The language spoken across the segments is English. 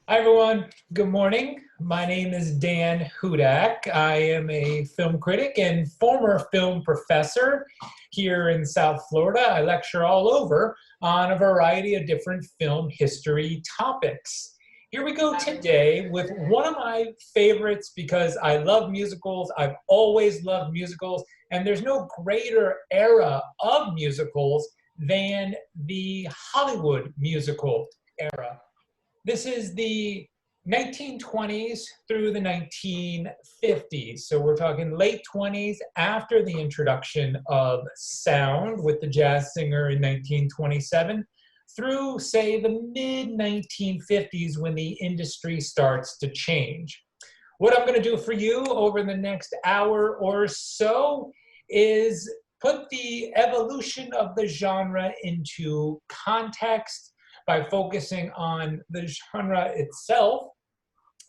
Hi everyone, good morning. My name is Dan Hudak. I am a film critic and former film professor here in South Florida. I lecture all over on a variety of different film history topics. Here we go today with one of my favorites because I love musicals. I've always loved musicals, and there's no greater era of musicals than the Hollywood musical era. This is the 1920s through the 1950s. So we're talking late 20s after the introduction of sound with the jazz singer in 1927 through, say, the mid 1950s when the industry starts to change. What I'm going to do for you over the next hour or so is put the evolution of the genre into context by focusing on the genre itself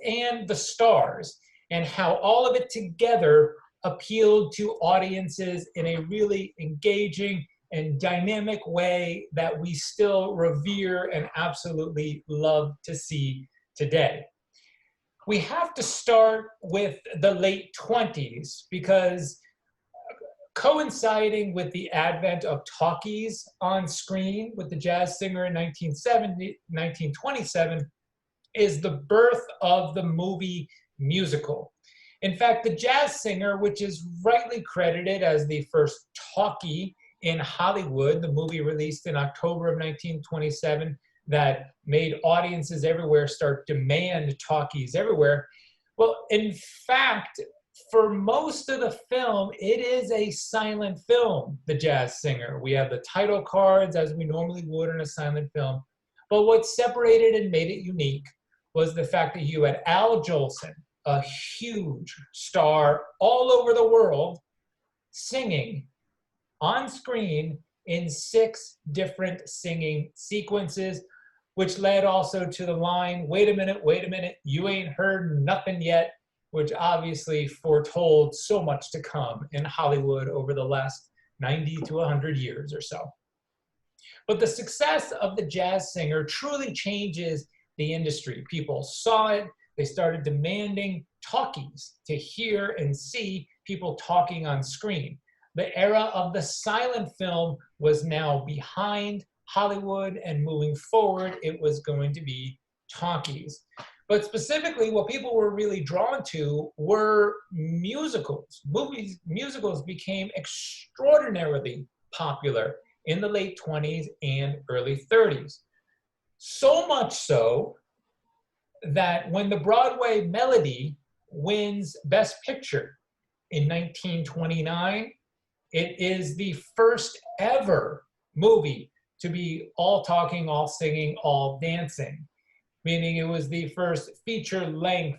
and the stars and how all of it together appealed to audiences in a really engaging and dynamic way that we still revere and absolutely love to see today. We have to start with the late 20s because coinciding with the advent of talkies on screen with the jazz singer in 1927 is the birth of the movie musical. In fact, the jazz singer, which is rightly credited as the first talkie in Hollywood, the movie released in October of 1927 that made audiences everywhere start demand talkies everywhere. Well, in fact, for most of the film, it is a silent film, The Jazz Singer. We have the title cards as we normally would in a silent film. But what separated and made it unique was the fact that you had Al Jolson, a huge star all over the world, singing on screen in 6 different singing sequences, which led also to the line, wait a minute, you ain't heard nothing yet, which obviously foretold so much to come in Hollywood over the last 90 to 100 years or so. But the success of The Jazz Singer truly changes the industry. People saw it, they started demanding talkies to hear and see people talking on screen. The era of the silent film was now behind Hollywood, and moving forward, it was going to be talkies. But specifically, what people were really drawn to were musicals. Musicals became extraordinarily popular in the late 20s and early 30s. So much so that when the Broadway Melody wins Best Picture in 1929, it is the first ever movie to be all talking, all singing, all dancing, meaning it was the first feature-length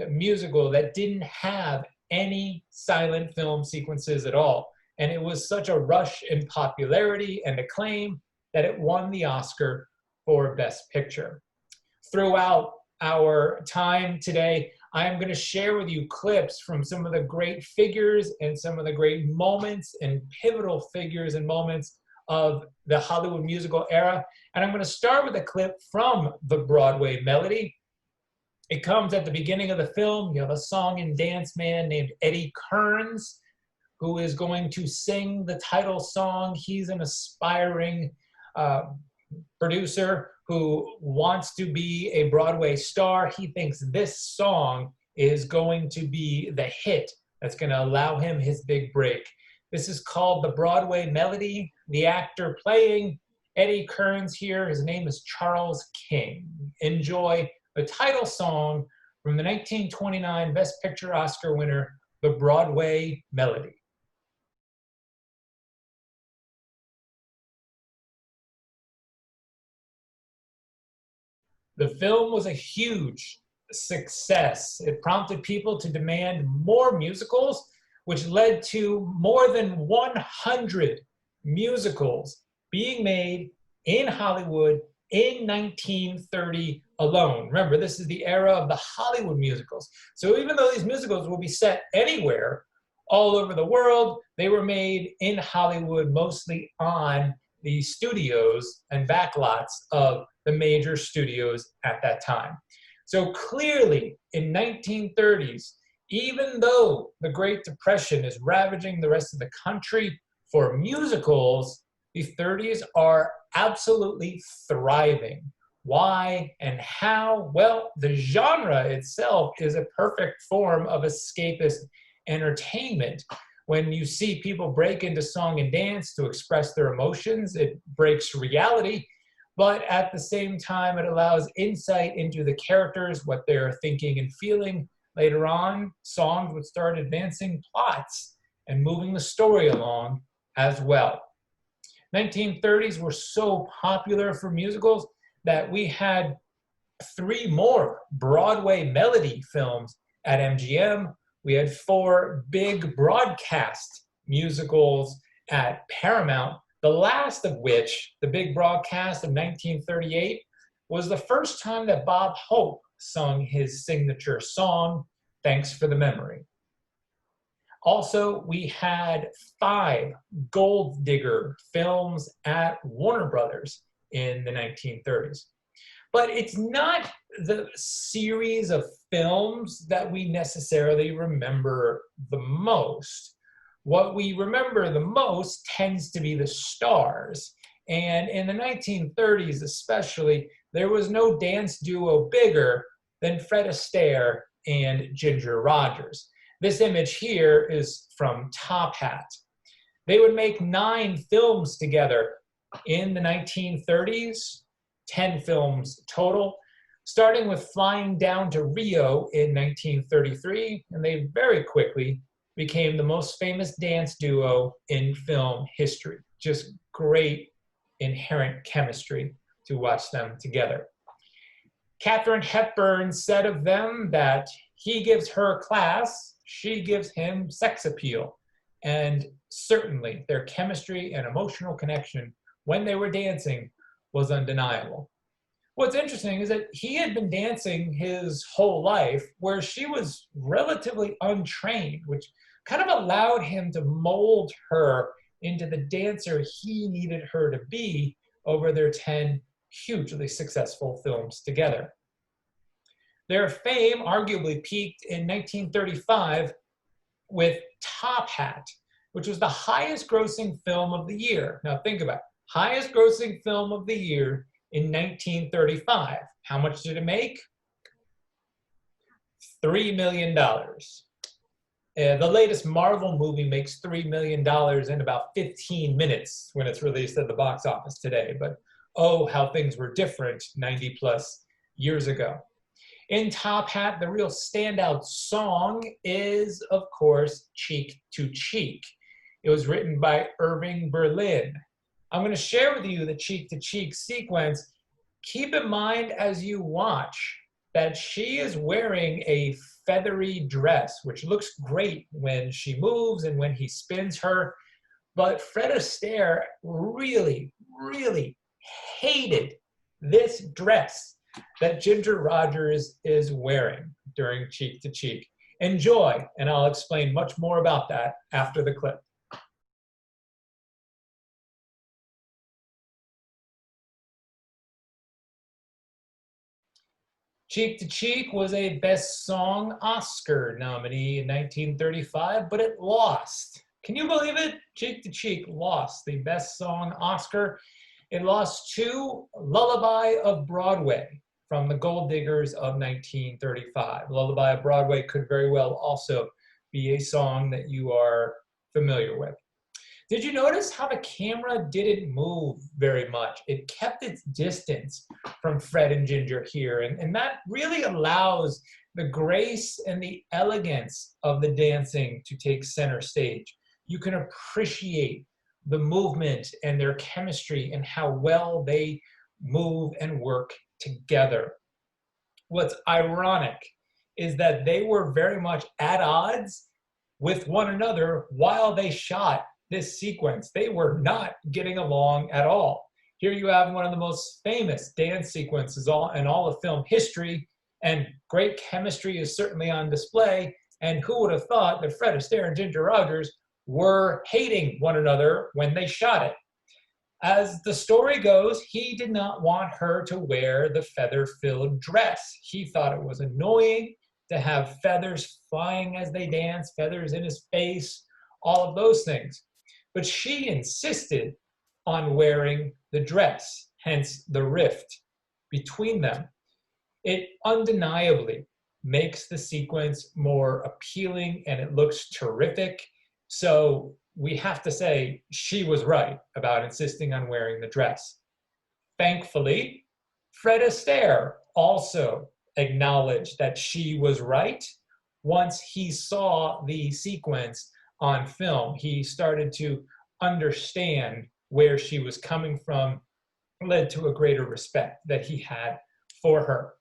musical that didn't have any silent film sequences at all. And it was such a rush in popularity and acclaim that it won the Oscar for Best Picture. Throughout our time today, I am going to share with you clips from some of the great figures and some of the great moments and pivotal figures and moments of the Hollywood musical era. And I'm going to start with a clip from the Broadway Melody. It comes at the beginning of the film. You have a song and dance man named Eddie Kearns, who is going to sing the title song. He's an aspiring producer who wants to be a Broadway star. He thinks this song is going to be the hit that's going to allow him his big break. This is called the Broadway Melody. The actor playing Eddie Kearns here, his name is Charles King. Enjoy the title song from the 1929 Best Picture Oscar winner, The Broadway Melody. The film was a huge success. It prompted people to demand more musicals, which led to more than 100 musicals being made in Hollywood in 1930 alone. Remember, this is the era of the Hollywood musicals. So even though these musicals will be set anywhere, all over the world, they were made in Hollywood, mostly on the studios and backlots of the major studios at that time. So clearly in 1930s, even though the Great Depression is ravaging the rest of the country for musicals, the 30s are absolutely thriving. Why and how? Well, the genre itself is a perfect form of escapist entertainment. When you see people break into song and dance to express their emotions, it breaks reality, but at the same time, it allows insight into the characters, what they're thinking and feeling. Later on, songs would start advancing plots and moving the story along as well. 1930s were so popular for musicals that we had 3 more Broadway melody films at MGM. We had 4 big broadcast musicals at Paramount, the last of which, the big broadcast of 1938, was the first time that Bob Hope sung his signature song, Thanks for the Memory. Also, we had 5 Gold Digger films at Warner Brothers in the 1930s. But it's not the series of films that we necessarily remember the most. What we remember the most tends to be the stars. And in the 1930s especially, there was no dance duo bigger than Fred Astaire and Ginger Rogers. This image here is from Top Hat. They would make 9 films together in the 1930s, 10 films total, starting with Flying Down to Rio in 1933, and they very quickly became the most famous dance duo in film history. Just great inherent chemistry to watch them together. Katharine Hepburn said of them that he gives her class, she gives him sex appeal. And certainly their chemistry and emotional connection when they were dancing was undeniable. What's interesting is that he had been dancing his whole life where she was relatively untrained, which kind of allowed him to mold her into the dancer he needed her to be over their 10 hugely successful films together. Their fame arguably peaked in 1935 with Top Hat, which was the highest grossing film of the year. Now think about it. Highest grossing film of the year in 1935. How much did it make? $3 million. The latest Marvel movie makes $3 million in about 15 minutes when it's released at the box office today. But oh, how things were different 90 plus years ago. In Top Hat, the real standout song is, of course, Cheek to Cheek. It was written by Irving Berlin. I'm going to share with you the Cheek to Cheek sequence. Keep in mind as you watch that she is wearing a feathery dress, which looks great when she moves and when he spins her. But Fred Astaire really, really hated this dress that Ginger Rogers is wearing during Cheek to Cheek. Enjoy, and I'll explain much more about that after the clip. Cheek to Cheek was a Best Song Oscar nominee in 1935, but it lost. Can you believe it? Cheek to Cheek lost the Best Song Oscar. It lost to Lullaby of Broadway from the Gold Diggers of 1935. Lullaby of Broadway could very well also be a song that you are familiar with. Did you notice how the camera didn't move very much? It kept its distance from Fred and Ginger here, and that really allows the grace and the elegance of the dancing to take center stage. You can appreciate the movement and their chemistry and how well they move and work together. What's ironic is that they were very much at odds with one another while they shot this sequence. They were not getting along at all. Here you have one of the most famous dance sequences in all of film history, and great chemistry is certainly on display. And who would have thought that Fred Astaire and Ginger Rogers were hating one another when they shot it? As the story goes, he did not want her to wear the feather-filled dress. He thought it was annoying to have feathers flying as they dance, feathers in his face, all of those things. But she insisted on wearing the dress, hence the rift between them. It undeniably makes the sequence more appealing and it looks terrific. So we have to say she was right about insisting on wearing the dress. Thankfully, Fred Astaire also acknowledged that she was right once he saw the sequence on film. He started to understand where she was coming from, led to a greater respect that he had for her.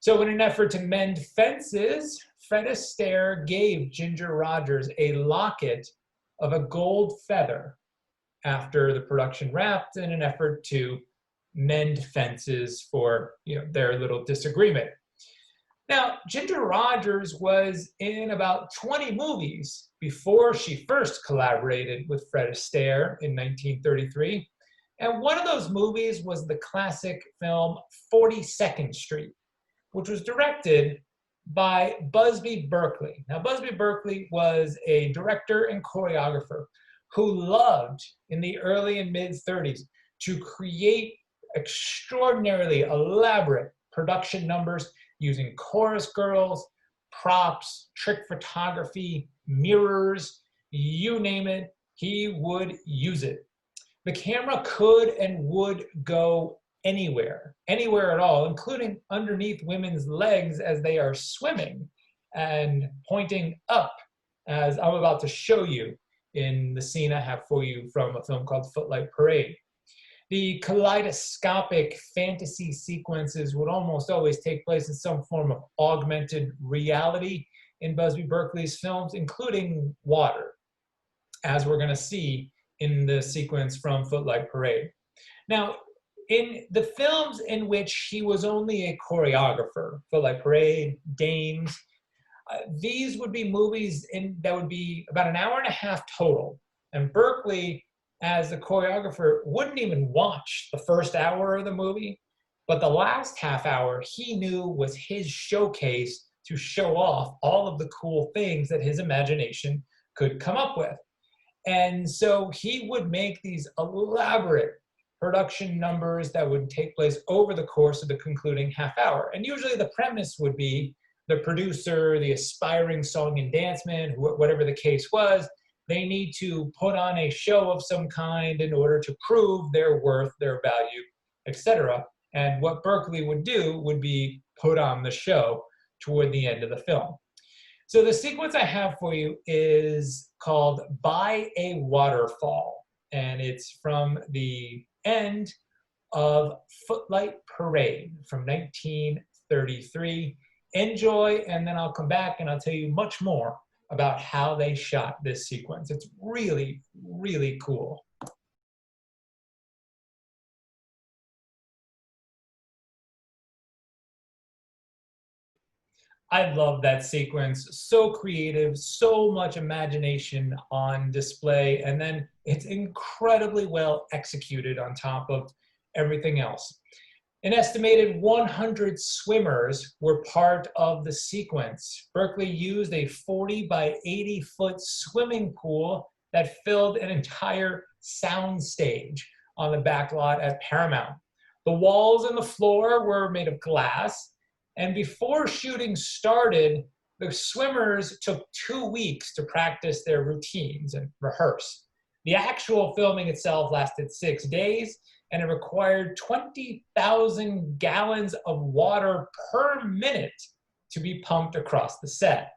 So in an effort to mend fences, Fred Astaire gave Ginger Rogers a locket of a gold feather after the production wrapped in an effort to mend fences for their little disagreement. Now, Ginger Rogers was in about 20 movies before she first collaborated with Fred Astaire in 1933. And one of those movies was the classic film 42nd Street, which was directed by Busby Berkeley. Now, Busby Berkeley was a director and choreographer who loved, in the early and mid-30s, to create extraordinarily elaborate production numbers using chorus girls, props, trick photography, mirrors, you name it, he would use it. The camera could and would go anywhere at all, including underneath women's legs as they are swimming and pointing up, as I'm about to show you in the scene I have for you from a film called Footlight Parade. The kaleidoscopic fantasy sequences would almost always take place in some form of augmented reality in Busby Berkeley's films, including water, as we're going to see in the sequence from Footlight Parade. Now, in the films in which he was only a choreographer, Footlight Parade, Dames, these would be movies that would be about an hour and a half total. And Berkeley, as the choreographer, wouldn't even watch the first hour of the movie, but the last half hour he knew was his showcase to show off all of the cool things that his imagination could come up with. And so he would make these elaborate production numbers that would take place over the course of the concluding half hour. And usually the premise would be the producer, the aspiring song and dance man, whatever the case was, they need to put on a show of some kind in order to prove their worth, their value, etc. And what Berkeley would do would be put on the show toward the end of the film. So the sequence I have for you is called By a Waterfall, and it's from the end of Footlight Parade from 1933. Enjoy, and then I'll come back and I'll tell you much more about how they shot this sequence. It's really, really cool. I love that sequence. So creative, so much imagination on display, and then it's incredibly well executed on top of everything else. An estimated 100 swimmers were part of the sequence. Berkeley used a 40 by 80 foot swimming pool that filled an entire sound stage on the back lot at Paramount. The walls and the floor were made of glass, and before shooting started, the swimmers took 2 weeks to practice their routines and rehearse. The actual filming itself lasted 6 days, and it required 20,000 gallons of water per minute to be pumped across the set.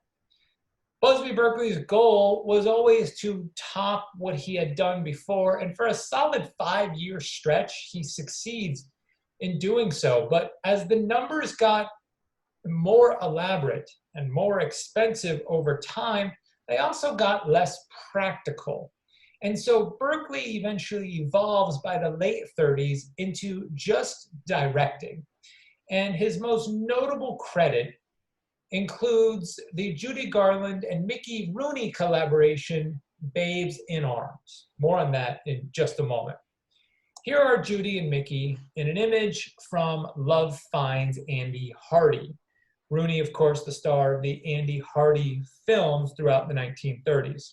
Busby Berkeley's goal was always to top what he had done before, and for a solid 5-year stretch, he succeeds in doing so. But as the numbers got more elaborate and more expensive over time, they also got less practical. And so Berkeley eventually evolves by the late 30s into just directing. And his most notable credit includes the Judy Garland and Mickey Rooney collaboration, Babes in Arms. More on that in just a moment. Here are Judy and Mickey in an image from Love Finds Andy Hardy. Rooney, of course, the star of the Andy Hardy films throughout the 1930s.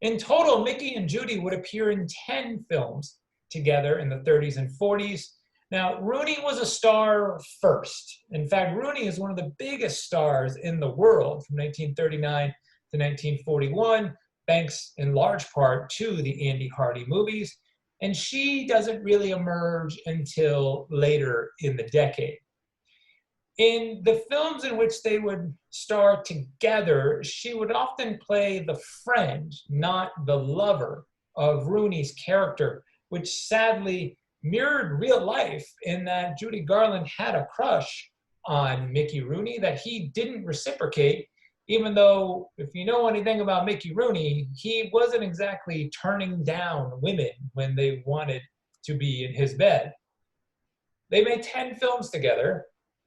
In total, Mickey and Judy would appear in 10 films together in the 30s and 40s. Now, Rooney was a star first. In fact, Rooney is one of the biggest stars in the world from 1939 to 1941, thanks in large part to the Andy Hardy movies. And she doesn't really emerge until later in the decade. In the films in which they would star together, she would often play the friend, not the lover, of Rooney's character, which sadly mirrored real life in that Judy Garland had a crush on Mickey Rooney that he didn't reciprocate, even though, if you know anything about Mickey Rooney, he wasn't exactly turning down women when they wanted to be in his bed. They made 10 films together.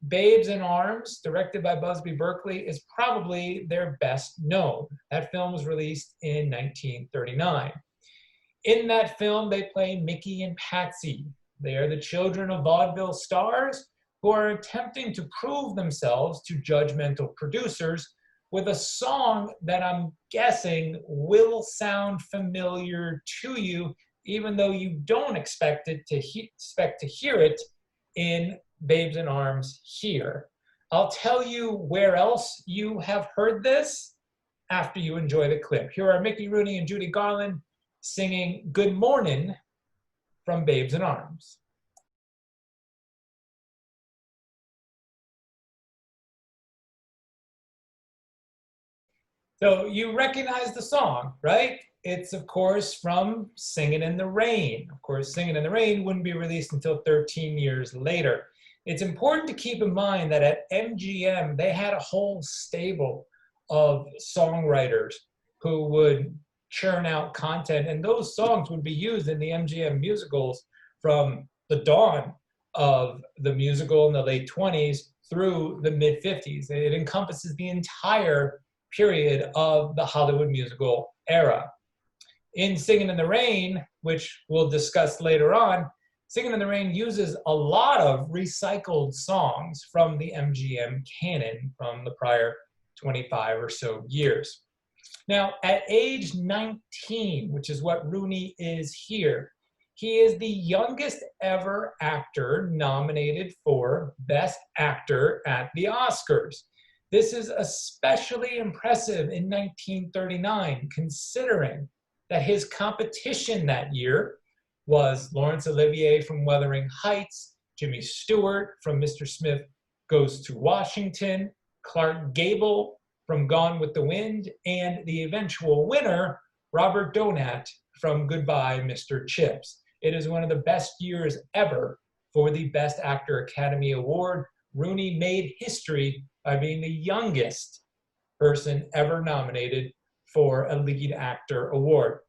Babes in Arms, directed by Busby Berkeley, is probably their best known. That film was released in 1939. In that film, they play Mickey and Patsy. They are the children of vaudeville stars who are attempting to prove themselves to judgmental producers with a song that I'm guessing will sound familiar to you, even though you don't expect to hear it in Babes in Arms here. I'll tell you where else you have heard this after you enjoy the clip. Here are Mickey Rooney and Judy Garland singing Good Mornin' from Babes in Arms. So you recognize the song, right? It's, of course, from Singin' in the Rain. Of course, Singin' in the Rain wouldn't be released until 13 years later. It's important to keep in mind that at MGM, they had a whole stable of songwriters who would churn out content, and those songs would be used in the MGM musicals from the dawn of the musical in the late 20s through the mid-50s. It encompasses the entire period of the Hollywood musical era. In Singin' in the Rain, which we'll discuss later on, Singin' in the Rain uses a lot of recycled songs from the MGM canon from the prior 25 or so years. Now, at age 19, which is what Rooney is here, he is the youngest ever actor nominated for Best Actor at the Oscars. This is especially impressive in 1939, considering that his competition that year was Laurence Olivier from Wuthering Heights, Jimmy Stewart from Mr. Smith Goes to Washington, Clark Gable from Gone with the Wind, and the eventual winner, Robert Donat from Goodbye, Mr. Chips. It is one of the best years ever for the Best Actor Academy Award. Rooney made history by being the youngest person ever nominated for a lead actor award.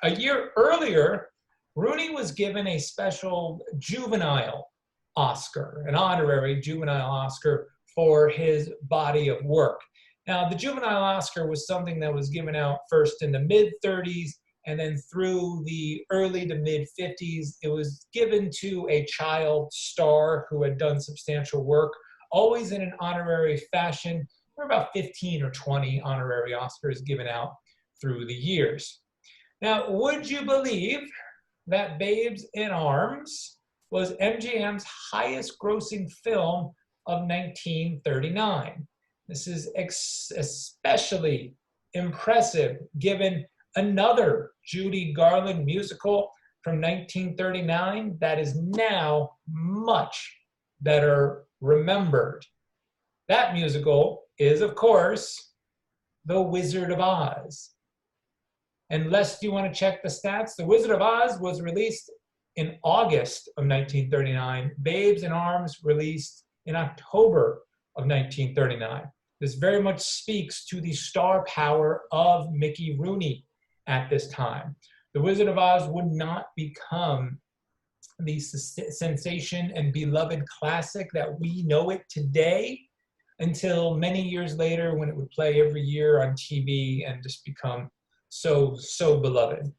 A year earlier, Rooney was given a special juvenile Oscar, an honorary juvenile Oscar for his body of work. Now, the juvenile Oscar was something that was given out first in the mid-30s, and then through the early to mid-50s, it was given to a child star who had done substantial work, always in an honorary fashion. There were about 15 or 20 honorary Oscars given out through the years. Now, would you believe that Babes in Arms was MGM's highest grossing film of 1939? This is especially impressive given another Judy Garland musical from 1939 that is now much better remembered. That musical is, of course, The Wizard of Oz. And lest you want to check the stats, The Wizard of Oz was released in August of 1939. Babes in Arms released in October of 1939. This very much speaks to the star power of Mickey Rooney at this time. The Wizard of Oz would not become the sensation and beloved classic that we know it today until many years later when it would play every year on TV and just become so beloved.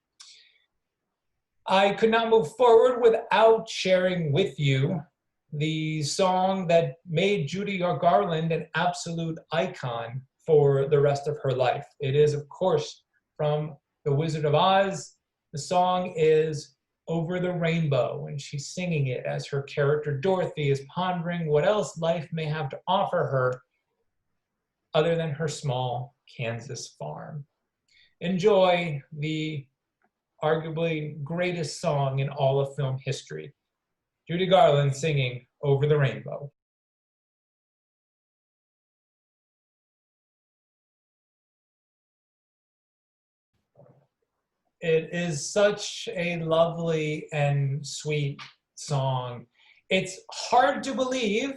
I could not move forward without sharing with you the song that made Judy Garland an absolute icon for the rest of her life. It is, of course, from The Wizard of Oz. The song is Over the Rainbow, and she's singing it as her character Dorothy is pondering what else life may have to offer her other than her small Kansas farm. Enjoy the arguably greatest song in all of film history. Judy Garland singing Over the Rainbow. It is such a lovely and sweet song. It's hard to believe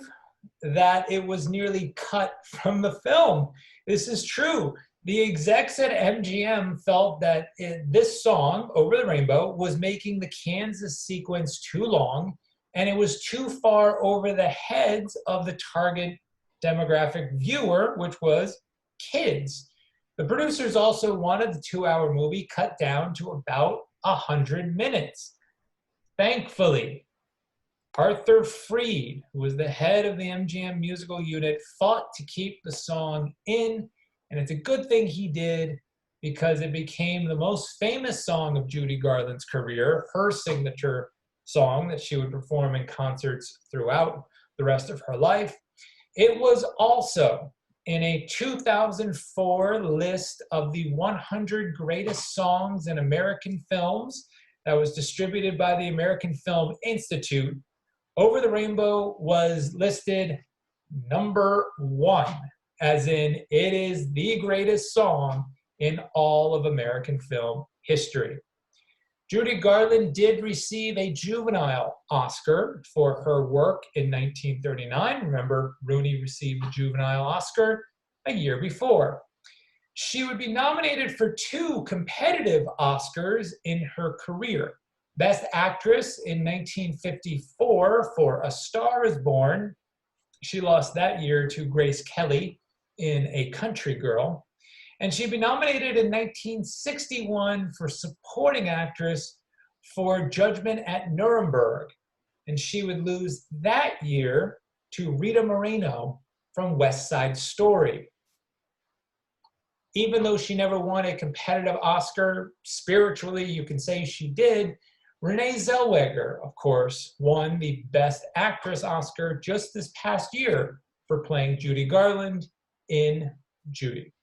that it was nearly cut from the film. This is true. The execs at MGM felt that this song, Over the Rainbow, was making the Kansas sequence too long, and it was too far over the heads of the target demographic viewer, which was kids. The producers also wanted the 2-hour movie cut down to about 100 minutes. Thankfully, Arthur Freed, who was the head of the MGM musical unit, fought to keep the song in, and it's a good thing he did because it became the most famous song of Judy Garland's career, her signature song that she would perform in concerts throughout the rest of her life. It was also in a 2004 list of the 100 greatest songs in American films that was distributed by the American Film Institute. Over the Rainbow was listed number 1, as in it is the greatest song in all of American film history. Judy Garland did receive a Juvenile Oscar for her work in 1939. Remember, Rooney received a Juvenile Oscar a year before. She would be nominated for 2 competitive Oscars in her career. Best Actress in 1954 for A Star is Born. She lost that year to Grace Kelly in A Country Girl. And she'd be nominated in 1961 for Supporting Actress for Judgment at Nuremberg. And she would lose that year to Rita Moreno from West Side Story. Even though she never won a competitive Oscar, spiritually you can say she did. Renee Zellweger, of course, won the Best Actress Oscar just this past year for playing Judy Garland in Judy.